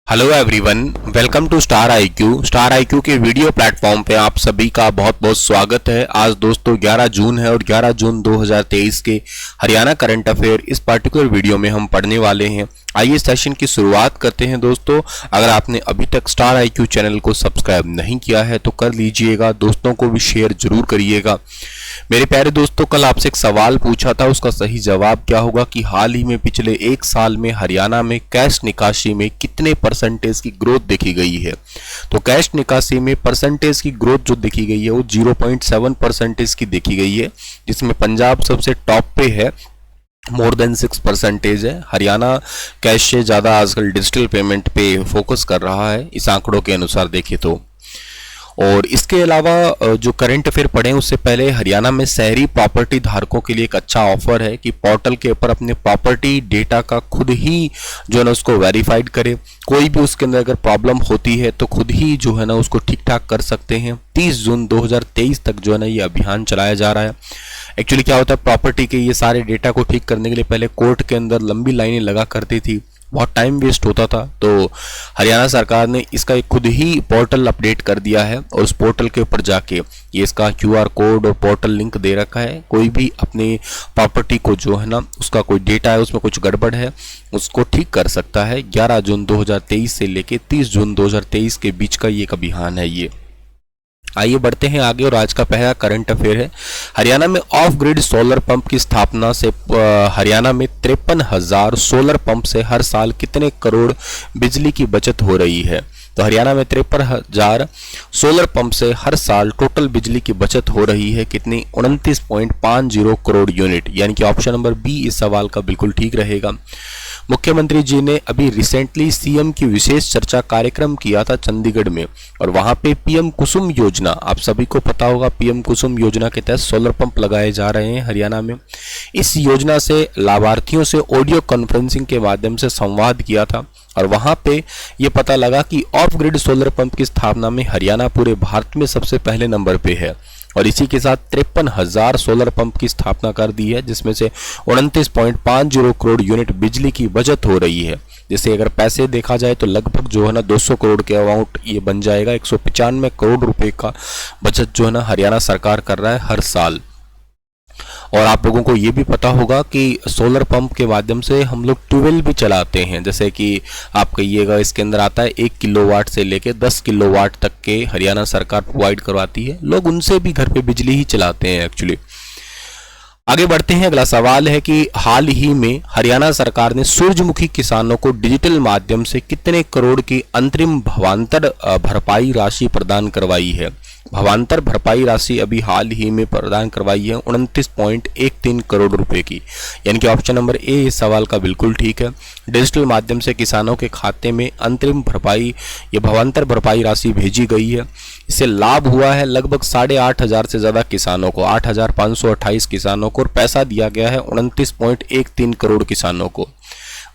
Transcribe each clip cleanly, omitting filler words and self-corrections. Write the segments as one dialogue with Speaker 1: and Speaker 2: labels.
Speaker 1: Hello everyone, welcome to Star IQ के video platform पे आप सभी का बहुत बहुत स्वागत है। आज दोस्तों 11 जून है और 11 जून 2023 के हरियाणा करंट अफेयर इस पर्टिकुलर वीडियो में हम पढ़ने वाले हैं। आइए सेशन की शुरुआत करते हैं। दोस्तों, अगर आपने अभी तक स्टार आईक्यू चैनल को सब्सक्राइब नहीं किया है तो कर लीजिएगा, दोस्तों को भी शेयर जरूर करिएगा। मेरे प्यारे दोस्तों, कल आपसे एक सवाल पूछा था, उसका सही जवाब क्या होगा कि हाल ही में पिछले एक साल में हरियाणा में कैश निकासी में कितने परसेंटेज की ग्रोथ देखी गई है। तो कैश निकासी में परसेंटेज की ग्रोथ जो देखी गई है वो 0.7% की देखी गई है, जिसमें पंजाब सबसे टॉप पे है, मोर देन 6% है। हरियाणा कैश से ज़्यादा आजकल डिजिटल पेमेंट पे फोकस कर रहा है, इस आंकड़ों के अनुसार देखें तो। और इसके अलावा जो करंट अफेयर पढ़े उससे पहले हरियाणा में शहरी प्रॉपर्टी धारकों के लिए एक अच्छा ऑफर है कि पोर्टल के ऊपर अपने प्रॉपर्टी डेटा का खुद ही जो है ना उसको वेरीफाइड करे। कोई भी उसके अंदर अगर प्रॉब्लम होती है तो खुद ही जो है ना उसको ठीक ठाक कर सकते हैं। 30 जून 2023 तक जो है ना ये अभियान चलाया जा रहा है। एक्चुअली क्या होता है, प्रॉपर्टी के ये सारे डेटा को ठीक करने के लिए पहले कोर्ट के अंदर लंबी लाइनें लगा करती थी, बहुत टाइम वेस्ट होता था। तो हरियाणा सरकार ने इसका एक खुद ही पोर्टल अपडेट कर दिया है और उस पोर्टल के ऊपर जाके ये इसका QR कोड और पोर्टल लिंक दे रखा है। कोई भी अपनी प्रॉपर्टी को जो है ना उसका कोई डेटा है उसमें कुछ गड़बड़ है उसको ठीक कर सकता है। 11 जून 2023 से लेके 30 जून 2023 के बीच का ये एक अभियान है ये। आइए बढ़ते हैं आगे और आज का पहला करंट अफेयर है। हरियाणा में ऑफ ग्रिड सोलर पंप की स्थापना से हरियाणा में 53,000 सोलर पंप से हर साल कितने करोड़ बिजली की बचत हो रही है। तो हरियाणा में 53,000 सोलर पंप से हर साल टोटल बिजली की बचत हो रही है कितनी, 29.50 करोड़ यूनिट, यानी कि ऑप्शन नंबर बी इस सवाल का बिल्कुल ठीक रहेगा। मुख्यमंत्री जी ने अभी रिसेंटली सीएम की विशेष चर्चा कार्यक्रम किया था चंडीगढ़ में, और वहां पे पीएम कुसुम योजना, आप सभी को पता होगा पीएम कुसुम योजना के तहत सोलर पंप लगाए जा रहे हैं हरियाणा में। इस योजना से लाभार्थियों से ऑडियो कॉन्फ्रेंसिंग के माध्यम से संवाद किया था और वहां पे ये पता लगा कि ऑफ ग्रिड सोलर पंप की स्थापना में हरियाणा पूरे भारत में सबसे पहले नंबर पे है और इसी के साथ 53,000 सोलर पंप की स्थापना कर दी है, जिसमें से 29.50 करोड़ यूनिट बिजली की बचत हो रही है। जैसे अगर पैसे देखा जाए तो लगभग जो है ना 200 करोड़ के अमाउंट ये बन जाएगा। 195 करोड़ रुपए का बचत जो है ना हरियाणा सरकार कर रहा है हर साल। और आप लोगों को ये भी पता होगा कि सोलर पंप के माध्यम से हम लोग ट्यूबवेल भी चलाते हैं, जैसे कि आप कहिएगा इसके अंदर आता है 1 किलोवाट से लेके 10 किलोवाट तक के हरियाणा सरकार प्रोवाइड करवाती है। लोग उनसे भी घर पे बिजली ही चलाते हैं एक्चुअली। आगे बढ़ते हैं। अगला सवाल है कि हाल ही में हरियाणा सरकार ने सूरजमुखी किसानों को डिजिटल माध्यम से कितने करोड़ की अंतरिम भावांतर भरपाई राशि प्रदान करवाई है। भावांतर भरपाई राशि अभी हाल ही में प्रदान करवाई है 29.13 करोड़ रुपए की, यानी कि ऑप्शन नंबर ए इस सवाल का बिल्कुल ठीक है। डिजिटल माध्यम से किसानों के खाते में अंतरिम भरपाई या भावांतर भरपाई राशि भेजी गई है। इससे लाभ हुआ है लगभग 8,500 से ज्यादा किसानों को, 8,528 किसानों को, और पैसा दिया गया है 29.13 करोड़ किसानों को।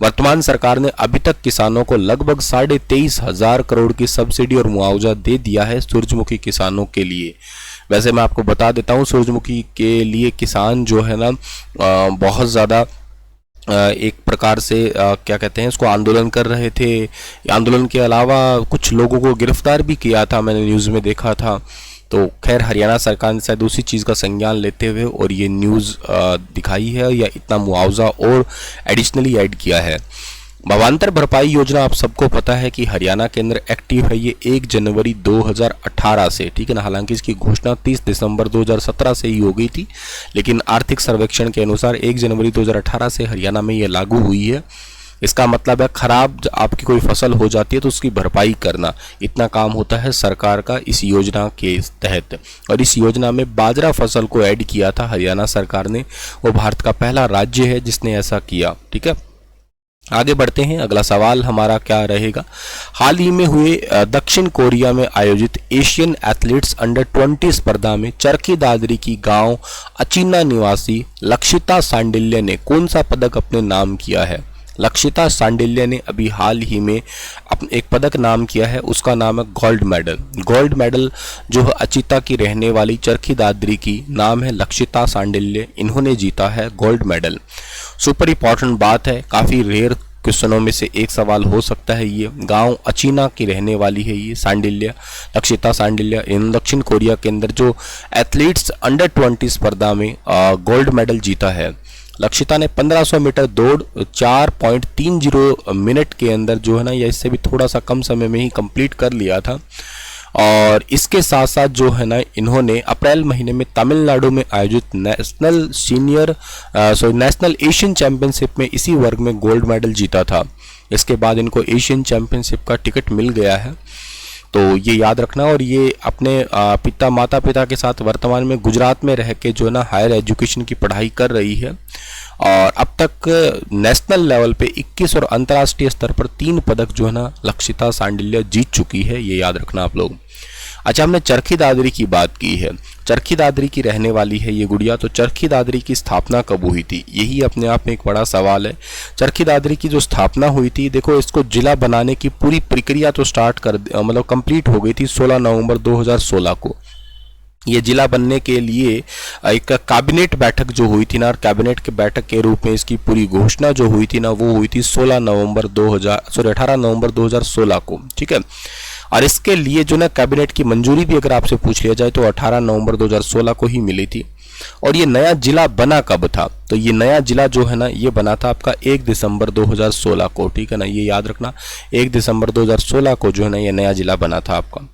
Speaker 1: वर्तमान सरकार ने अभी तक किसानों को लगभग 23,500 करोड़ की सब्सिडी और मुआवजा दे दिया है सूरजमुखी किसानों के लिए। वैसे मैं आपको बता देता हूँ, सूरजमुखी के लिए किसान जो है ना बहुत ज़्यादा एक प्रकार से क्या कहते हैं इसको आंदोलन कर रहे थे। आंदोलन के अलावा कुछ लोगों को गिरफ्तार भी किया था, मैंने न्यूज़ में देखा था। तो खैर हरियाणा सरकार ने शायद उसी चीज़ का संज्ञान लेते हुए और ये न्यूज़ दिखाई है या इतना मुआवजा और एडिशनली ऐड किया है। भावांतर भरपाई योजना आप सबको पता है कि हरियाणा के अंदर एक्टिव है ये 1 जनवरी 2018 से, ठीक है ना। हालांकि इसकी घोषणा 30 दिसंबर 2017 से ही हो गई थी, लेकिन आर्थिक सर्वेक्षण के अनुसार 1 जनवरी 2018 से हरियाणा में ये लागू हुई है। इसका मतलब है खराब आपकी कोई फसल हो जाती है तो उसकी भरपाई करना, इतना काम होता है सरकार का इस योजना के तहत। और इस योजना में बाजरा फसल को ऐड किया था हरियाणा सरकार ने, वो भारत का पहला राज्य है जिसने ऐसा किया, ठीक है। आगे बढ़ते हैं। अगला सवाल हमारा क्या रहेगा। हाल ही में हुए दक्षिण कोरिया में आयोजित एशियन एथलीट्स अंडर 20 स्पर्धा में चरखी दादरी की गांव अचीना निवासी लक्षिता सांडिल्य ने कौन सा पदक अपने नाम किया है। लक्षिता सांडिल्य ने अभी हाल ही में एक पदक नाम किया है, उसका नाम है गोल्ड मेडल। गोल्ड मेडल जो अचिता की रहने वाली चरखी दादरी की नाम है लक्षिता सांडिल्य, इन्होंने जीता है गोल्ड मेडल। सुपर इंपॉर्टेंट बात है, काफ़ी रेयर क्वेश्चनों में से एक सवाल हो सकता है। ये गांव अचीना की रहने वाली है ये सांडिल्य, लक्षिता सांडिल्य। इन दक्षिण कोरिया के अंदर जो एथलीट्स अंडर 20 स्पर्धा में गोल्ड मेडल जीता है। लक्षिता ने 1500 मीटर दौड़ 4.30 मिनट के अंदर जो है ना, या इससे भी थोड़ा सा कम समय में ही कंप्लीट कर लिया था। और इसके साथ साथ जो है ना, इन्होंने अप्रैल महीने में तमिलनाडु में आयोजित नेशनल एशियन चैंपियनशिप में इसी वर्ग में गोल्ड मेडल जीता था। इसके बाद इनको एशियन चैंपियनशिप का टिकट मिल गया है, तो ये याद रखना। और ये अपने माता पिता के साथ वर्तमान में गुजरात में रह के जो है ना हायर एजुकेशन की पढ़ाई कर रही है। और अब तक नेशनल लेवल पे 21 और अंतर्राष्ट्रीय स्तर पर 3 पदक जो है ना लक्षिता सांडिल्य जीत चुकी है, ये याद रखना आप लोग। अच्छा, हमने चरखी दादरी की बात की है। चरखी दादरी की रहने वाली है ये गुड़िया। तो चरखी दादरी की स्थापना कब हुई थी, यही अपने आप में एक बड़ा सवाल है। चरखी दादरी की जो स्थापना हुई थी, देखो इसको जिला बनाने की पूरी प्रक्रिया तो मतलब कंप्लीट हो गई थी 16 नवंबर 2016 को। ये जिला बनने के लिए एक कैबिनेट बैठक जो हुई थी ना, और कैबिनेट के बैठक के रूप में इसकी पूरी घोषणा जो हुई थी ना, वो हुई थी 18 नवंबर 2016 को, ठीक है। और इसके लिए जो ना कैबिनेट की मंजूरी भी अगर आपसे पूछ लिया जाए तो 18 नवंबर 2016 को ही मिली थी। और ये नया जिला बना कब था, तो ये नया जिला जो है ना, ये बना था आपका 1 दिसंबर 2016 को, ठीक है ना, ये याद रखना। 1 दिसंबर 2016 को जो है ना ये नया जिला बना था आपका।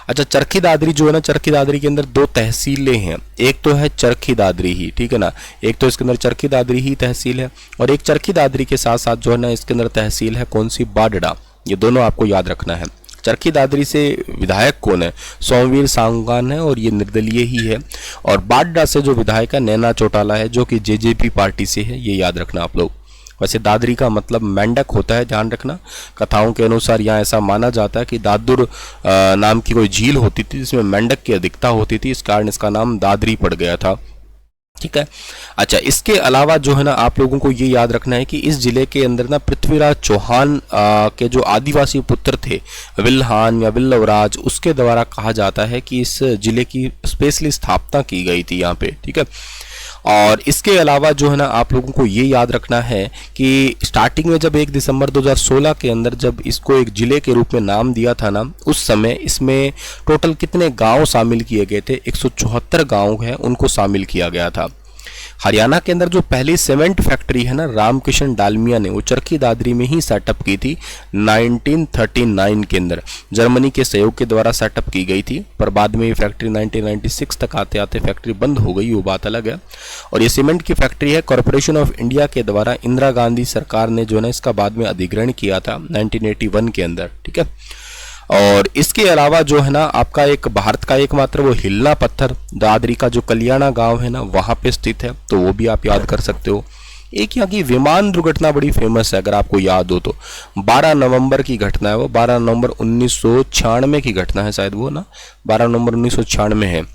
Speaker 1: अच्छा, चरखी दादरी जो है ना, चरखी दादरी के अंदर 2 तहसीलें हैं। एक तो है चरखी दादरी ही, ठीक है ना, एक तो इसके अंदर चरखी दादरी ही तहसील है, और एक चरखी दादरी के साथ साथ जो है ना इसके अंदर तहसील है कौन सी, बाडड़ा। ये दोनों आपको याद रखना है। चरखी दादरी से विधायक कौन है, सोमवीर सांगवान है, और ये निर्दलीय ही है। और बाडड़ा से जो विधायक है नैना चौटाला है, जो कि जेजेपी पार्टी से है, ये याद रखना आप लोग। वैसे दादरी का मतलब मेंढक होता है, ध्यान रखना। कथाओं के अनुसार यहाँ ऐसा माना जाता है कि दादुर नाम की कोई झील होती थी जिसमें मेंढक की अधिकता होती थी, इस कारण इसका नाम दादरी पड़ गया था, ठीक है। अच्छा, इसके अलावा जो है ना आप लोगों को ये याद रखना है कि इस जिले के अंदर ना पृथ्वीराज चौहान के जो आदिवासी पुत्र थे, विल्हान या विल्लवराज, उसके द्वारा कहा जाता है कि इस जिले की स्पेशली स्थापना की गई थी यहाँ पे, ठीक है। और इसके अलावा जो है ना आप लोगों को ये याद रखना है कि स्टार्टिंग में जब 1 दिसंबर 2016 के अंदर जब इसको एक जिले के रूप में नाम दिया था ना, उस समय इसमें टोटल कितने गांव शामिल किए गए थे, 174 गांव हैं, उनको शामिल किया गया था। हरियाणा के अंदर जो पहली सीमेंट फैक्ट्री है ना, रामकिशन डालमिया ने वो चरखी दादरी में ही सेटअप की थी 1939 के अंदर, जर्मनी के सहयोग के द्वारा सेटअप की गई थी। पर बाद में ये फैक्ट्री 1996 तक आते आते फैक्ट्री बंद हो गई, वो बात अलग है। और ये सीमेंट की फैक्ट्री है कॉरपोरेशन ऑफ इंडिया के द्वारा, इंदिरा गांधी सरकार ने जो है ना इसका बाद में अधिग्रहण किया था 1981 के अंदर, ठीक है। और इसके अलावा जो है ना आपका एक भारत का एकमात्र वो हिलना पत्थर दादरी का जो कलियाणा गांव है ना, वहां पे स्थित है, तो वो भी आप याद कर सकते हो। एक यहाँ की विमान दुर्घटना बड़ी फेमस है, अगर आपको याद हो तो 12 नवंबर की घटना है वो, 12 नवंबर 1996 की घटना है शायद वो ना, 12 नवंबर 1996 है।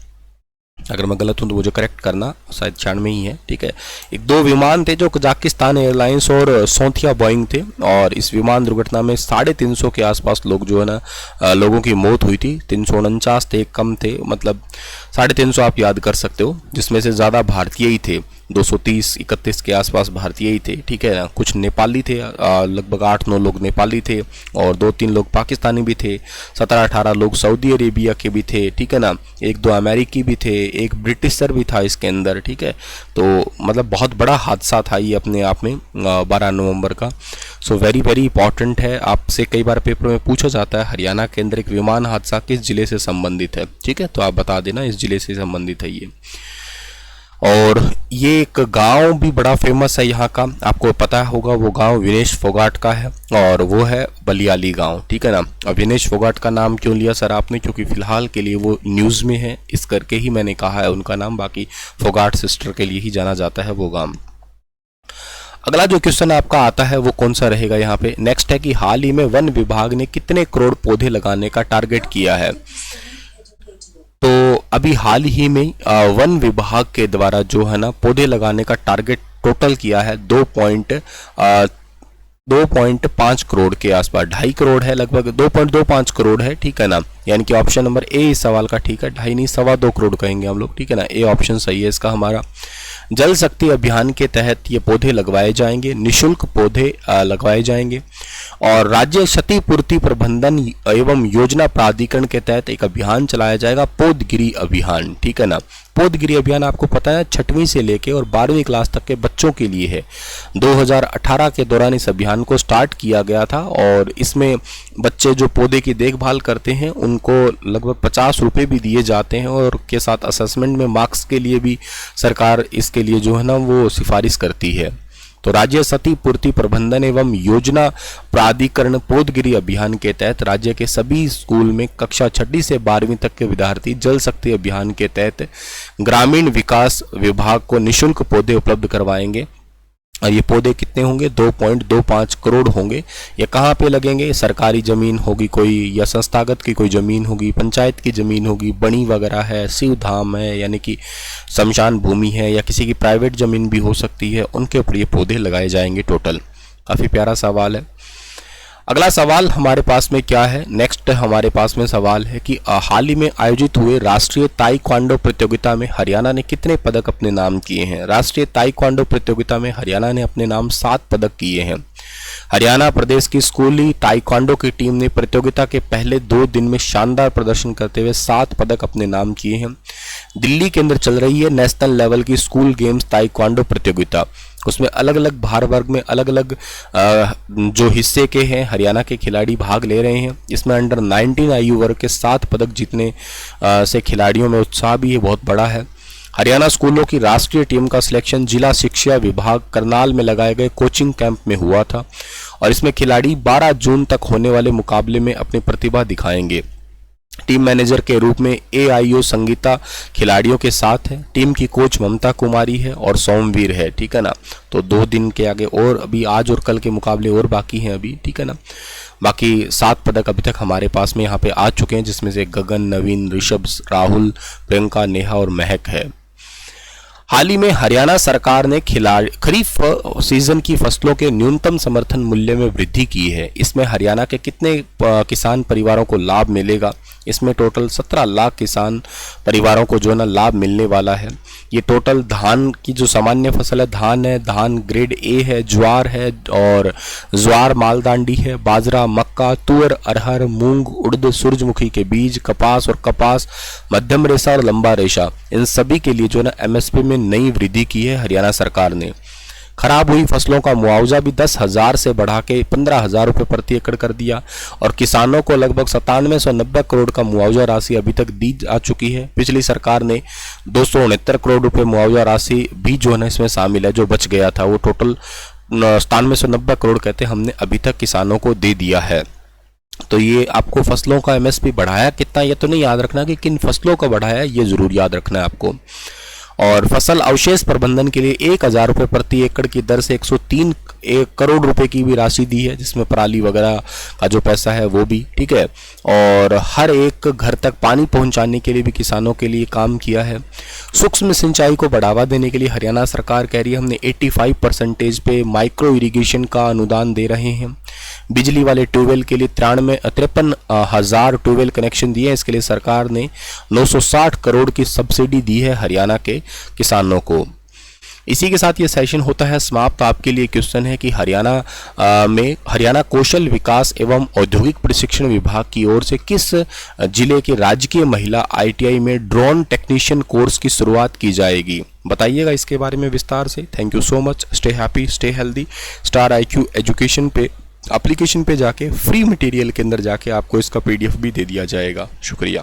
Speaker 1: अगर मैं गलत हूं तो मुझे करेक्ट करना, शायद 96 ही है, ठीक है। एक 2 विमान थे जो कजाकिस्तान एयरलाइंस और सोंथिया बोइंग थे, और इस विमान दुर्घटना में 350 के आसपास लोग जो है ना लोगों की मौत हुई थी। 349 थे, कम थे, मतलब 350 आप याद कर सकते हो, जिसमें से ज़्यादा भारतीय ही थे, 230-31 के आसपास भारतीय ही थे, ठीक है ना। कुछ नेपाली थे, लगभग 8-9 लोग नेपाली थे, और 2-3 लोग पाकिस्तानी भी थे, 17-18 लोग सऊदी अरेबिया के भी थे, ठीक है ना। 1-2 अमेरिकी भी थे, एक ब्रिटिशर भी था इसके अंदर, ठीक है। तो मतलब बहुत बड़ा हादसा था ये अपने आप में 12 नवंबर का। सो वेरी वेरी इंपॉर्टेंट है, आपसे कई बार पेपर में पूछा जाता है हरियाणा के अंदर एक विमान हादसा किस जिले से संबंधित है, ठीक है, तो आप बता देना इस जिले से संबंधित है ये। और ये एक गांव भी बड़ा फेमस है यहाँ का, आपको पता होगा, वो गांव विनेश फोगाट का है, और वो है बलियाली गांव, ठीक है ना। अब विनेश फोगाट का नाम क्यों लिया सर आपने, क्योंकि फिलहाल के लिए वो न्यूज़ में है, इस करके ही मैंने कहा है उनका नाम, बाकी फोगाट सिस्टर के लिए ही जाना जाता है वो गांव। अगला जो क्वेश्चन आपका आता है वो कौन सा रहेगा यहाँ पे, नेक्स्ट है कि हाल ही में वन विभाग ने कितने करोड़ पौधे लगाने का टारगेट किया है। तो अभी हाल ही में वन विभाग के द्वारा जो है ना पौधे लगाने का टारगेट टोटल किया है 2.5 करोड़ के आसपास, 2.5 करोड़ है, लगभग 2.25 करोड़ है, ठीक है ना। यानी कि ऑप्शन नंबर ए इस सवाल का ठीक है, 2.5 नहीं 2.25 करोड़ कहेंगे हम लोग, ठीक है ना। ए ऑप्शन सही है इसका हमारा। जल शक्ति अभियान के तहत ये पौधे लगवाए जाएंगे, निःशुल्क पौधे लगवाए जाएंगे। और राज्य क्षतिपूर्ति प्रबंधन एवं योजना प्राधिकरण के तहत एक अभियान चलाया जाएगा, पौधगिरी अभियान, ठीक है ना। पौधगिरी अभियान आपको पता है 6वीं से लेके और 12वीं क्लास तक के बच्चों के लिए है। 2018 के दौरान इस अभियान को स्टार्ट किया गया था और इसमें बच्चे जो पौधे की देखभाल करते हैं उनको लगभग 50 रुपये भी दिए जाते हैं और के साथ असेसमेंट में मार्क्स के लिए भी सरकार इसके लिए जो है ना वो सिफारिश करती है। तो राज्य क्षतिपूर्ति प्रबंधन एवं योजना प्राधिकरण पौधगिरी अभियान के तहत राज्य के सभी स्कूल में कक्षा 6 से 12वीं तक के विद्यार्थी जल शक्ति अभियान के तहत ग्रामीण विकास विभाग को निःशुल्क पौधे उपलब्ध करवाएंगे। और ये पौधे कितने होंगे? 2.25 करोड़ होंगे। ये कहाँ पे लगेंगे? सरकारी ज़मीन होगी कोई या संस्थागत की कोई ज़मीन होगी, पंचायत की ज़मीन होगी, बणी वगैरह है, शिव धाम है यानी कि शमशान भूमि है या किसी की प्राइवेट ज़मीन भी हो सकती है, उनके ऊपर ये पौधे लगाए जाएंगे टोटल। काफ़ी प्यारा सवाल है। अगला सवाल हमारे पास में क्या है? नेक्स्ट हमारे पास में सवाल है कि हाल ही में आयोजित हुए राष्ट्रीय ताइक्वांडो प्रतियोगिता में हरियाणा ने कितने पदक अपने नाम किए हैं? राष्ट्रीय ताइक्वांडो प्रतियोगिता में हरियाणा ने अपने नाम 7 पदक किए हैं। हरियाणा प्रदेश की स्कूली ताइक्वांडो की टीम ने प्रतियोगिता के पहले 2 दिन में शानदार प्रदर्शन करते हुए 7 पदक अपने नाम किए हैं। दिल्ली के अंदर चल रही है नेशनल लेवल की स्कूल गेम्स ताइक्वांडो प्रतियोगिता। उसमें अलग अलग भार वर्ग में अलग अलग जो हिस्से के हैं हरियाणा के खिलाड़ी भाग ले रहे हैं। इसमें अंडर 19 आयु वर्ग के 7 पदक जीतने से खिलाड़ियों में उत्साह भी बहुत बड़ा है। हरियाणा स्कूलों की राष्ट्रीय टीम का सिलेक्शन जिला शिक्षा विभाग करनाल में लगाए गए कोचिंग कैंप में हुआ था और इसमें खिलाड़ी 12 जून तक होने वाले मुकाबले में अपनी प्रतिभा दिखाएंगे। टीम मैनेजर के रूप में AIO संगीता खिलाड़ियों के साथ है। टीम की कोच ममता कुमारी है और सोमवीर है, ठीक है ना। तो 2 दिन के आगे और अभी आज और कल के मुकाबले और बाकी हैं अभी, ठीक है ना। बाकी 7 पदक अभी तक हमारे पास में यहाँ पे आ चुके हैं, जिसमें से गगन, नवीन, ऋषभ, राहुल, प्रियंका, नेहा और महक है। हाल ही में हरियाणा सरकार ने खरीफ सीजन की फसलों के न्यूनतम समर्थन मूल्य में वृद्धि की है। इसमें हरियाणा के कितने किसान परिवारों को लाभ मिलेगा? इसमें टोटल 17 लाख किसान परिवारों को जो है ना लाभ मिलने वाला है। ये टोटल धान की जो सामान्य फसल है, धान है, धान ग्रेड A है, ज्वार है और ज्वार मालदांडी है, बाजरा, मक्का, तुअर, अरहर, मूंग, उड़द, सूरजमुखी के बीज, कपास और कपास, मध्यम रेशा और लंबा रेशा, इन सभी के लिए जो है ना MSP में नई वृद्धि की है हरियाणा सरकार ने। खराब हुई फसलों का मुआवजा भी 10,000 से बढ़ा के 15,000 रुपये प्रति एकड़ कर दिया और किसानों को लगभग 9790 करोड़ का मुआवजा राशि अभी तक दी जा चुकी है। पिछली सरकार ने 269 करोड़ रुपये मुआवजा राशि भी जो है ना इसमें शामिल है, जो बच गया था वो टोटल 9790 करोड़ कहते हमने अभी तक किसानों को दे दिया है। तो ये आपको फसलों का MSP बढ़ाया कितना ये तो नहीं याद रखना कि किन फसलों का बढ़ाया, ये जरूर याद रखना है आपको। और फसल अवशेष प्रबंधन के लिए 1000 रुपये प्रति एकड़ की दर से 103 करोड़ रुपए की भी राशि दी है, जिसमें पराली वगैरह का जो पैसा है वो भी, ठीक है। और हर एक घर तक पानी पहुंचाने के लिए भी किसानों के लिए काम किया है। सूक्ष्म सिंचाई को बढ़ावा देने के लिए हरियाणा सरकार कह रही है हमने 85% पे माइक्रो इरिगेशन का अनुदान दे रहे हैं। बिजली वाले ट्यूबवेल के लिए 53,000 ट्यूबवेल कनेक्शन दिए हैं। इसके लिए सरकार ने 960 करोड़ की सब्सिडी दी है हरियाणा के किसानों को। इसी के साथ ये सेशन होता है समाप्त। आपके लिए क्वेश्चन है कि हरियाणा कौशल विकास एवं औद्योगिक प्रशिक्षण विभाग की ओर से किस जिले के राजकीय महिला ITI में ड्रोन टेक्नीशियन कोर्स की शुरुआत की जाएगी? बताइएगा इसके बारे में विस्तार से। Thank you so much. Stay happy, stay healthy. Star IQ education पे एप्लीकेशन पे जाके फ्री मटेरियल के अंदर जाके आपको इसका PDF भी दे दिया जाएगा। शुक्रिया।